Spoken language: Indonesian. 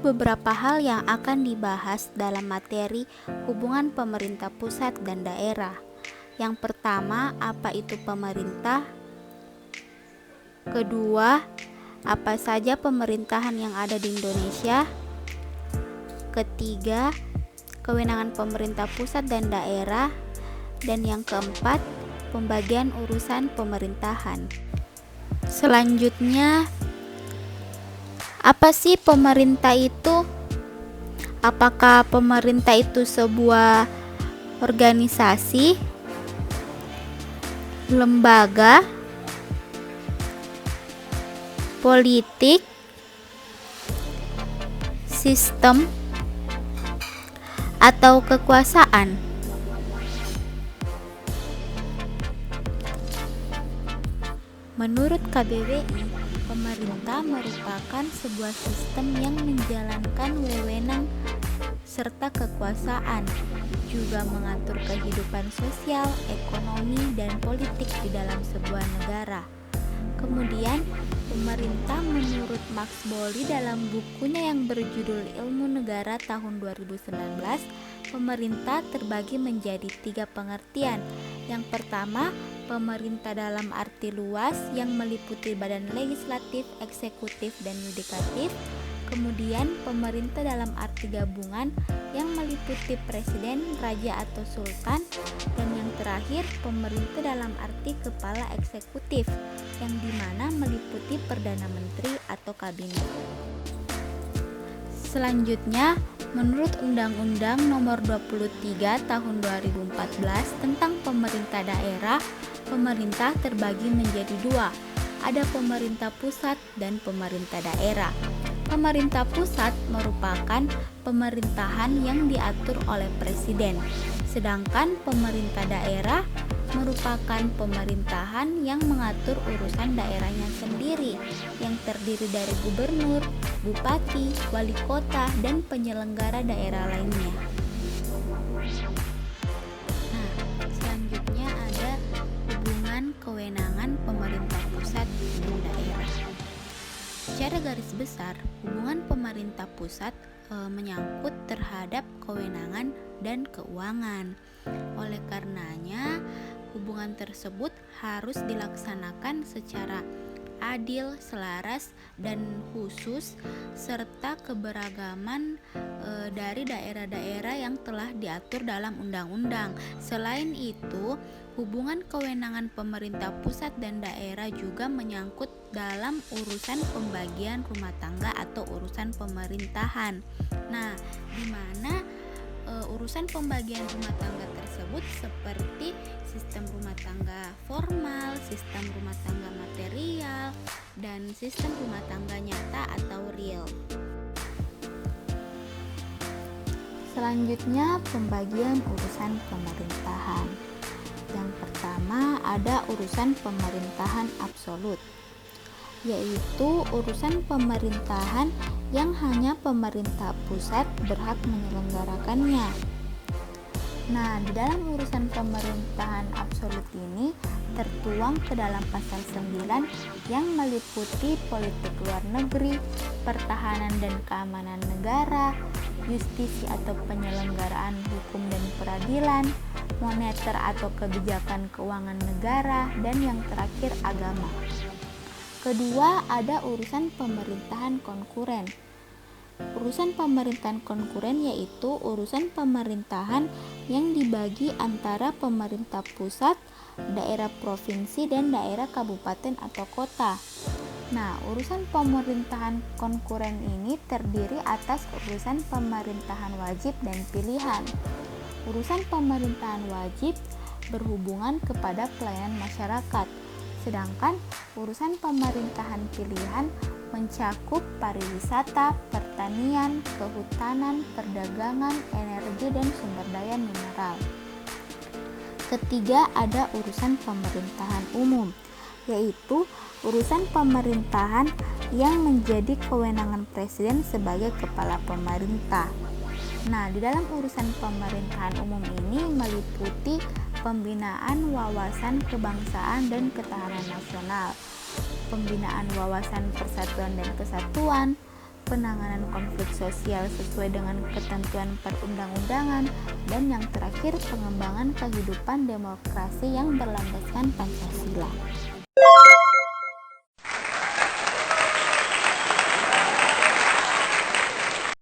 beberapa hal yang akan dibahas dalam materi hubungan pemerintah pusat dan daerah. Yang pertama, apa itu pemerintah? Kedua, apa saja pemerintahan yang ada di Indonesia? Ketiga, kewenangan pemerintah pusat dan daerah. Dan yang keempat, pembagian urusan pemerintahan. Selanjutnya, apa sih pemerintah itu? Apakah pemerintah itu sebuah organisasi, lembaga, politik, sistem, atau kekuasaan? Menurut KBBI, pemerintah merupakan sebuah sistem yang menjalankan wewenang serta kekuasaan, juga mengatur kehidupan sosial, ekonomi, dan politik di dalam sebuah negara. Kemudian, pemerintah menurut Max Bolli dalam bukunya yang berjudul Ilmu Negara tahun 2019, pemerintah terbagi menjadi 3 pengertian. Yang pertama, pemerintah dalam arti luas yang meliputi badan legislatif, eksekutif, dan yudikatif. Kemudian, pemerintah dalam arti gabungan yang meliputi presiden, raja atau sultan. Dan yang terakhir, pemerintah dalam arti kepala eksekutif yang dimana meliputi perdana menteri atau kabinet. Selanjutnya, menurut Undang-Undang Nomor 23 Tahun 2014 tentang pemerintah daerah, pemerintah terbagi menjadi 2. Ada pemerintah pusat dan pemerintah daerah. Pemerintah pusat merupakan pemerintahan yang diatur oleh presiden, sedangkan pemerintah daerah merupakan pemerintahan yang mengatur urusan daerahnya sendiri, yang terdiri dari gubernur, bupati, wali kota, dan penyelenggara daerah lainnya. Nah, selanjutnya ada hubungan kewenangan pemerintah pusat dan daerah. Secara garis besar, hubungan pemerintah pusat menyangkut terhadap kewenangan dan keuangan. Oleh karenanya, hubungan tersebut harus dilaksanakan secara adil, selaras, dan khusus, serta keberagaman dari daerah-daerah yang telah diatur dalam undang-undang. Selain itu, hubungan kewenangan pemerintah pusat dan daerah juga menyangkut dalam urusan pembagian rumah tangga atau urusan pemerintahan. Nah, di mana urusan pembagian rumah tangga tersebut seperti sistem rumah tangga formal, sistem rumah tangga material, dan sistem rumah tangga nyata atau real. Selanjutnya, pembagian urusan pemerintahan. Yang pertama ada urusan pemerintahan absolut, yaitu urusan pemerintahan yang hanya pemerintah pusat berhak menyelenggarakannya. Nah, di dalam urusan pemerintahan absolut ini tertuang ke dalam pasal 9 yang meliputi politik luar negeri, pertahanan dan keamanan negara, justisi atau penyelenggaraan hukum dan peradilan, moneter atau kebijakan keuangan negara, dan yang terakhir agama. Kedua, ada urusan pemerintahan konkuren. Urusan pemerintahan konkuren yaitu urusan pemerintahan yang dibagi antara pemerintah pusat, daerah provinsi, dan daerah kabupaten atau kota. Nah, urusan pemerintahan konkuren ini terdiri atas urusan pemerintahan wajib dan pilihan. Urusan pemerintahan wajib berhubungan kepada pelayanan masyarakat, sedangkan urusan pemerintahan pilihan mencakup pariwisata, pertanian, kehutanan, perdagangan, energi, dan sumber daya mineral. Ketiga, ada urusan pemerintahan umum, yaitu urusan pemerintahan yang menjadi kewenangan presiden sebagai kepala pemerintah. Nah, di dalam urusan pemerintahan umum ini meliputi pembinaan wawasan kebangsaan dan ketahanan nasional, pembinaan wawasan persatuan dan kesatuan, penanganan konflik sosial sesuai dengan ketentuan perundang-undangan, dan yang terakhir pengembangan kehidupan demokrasi yang berlandaskan Pancasila.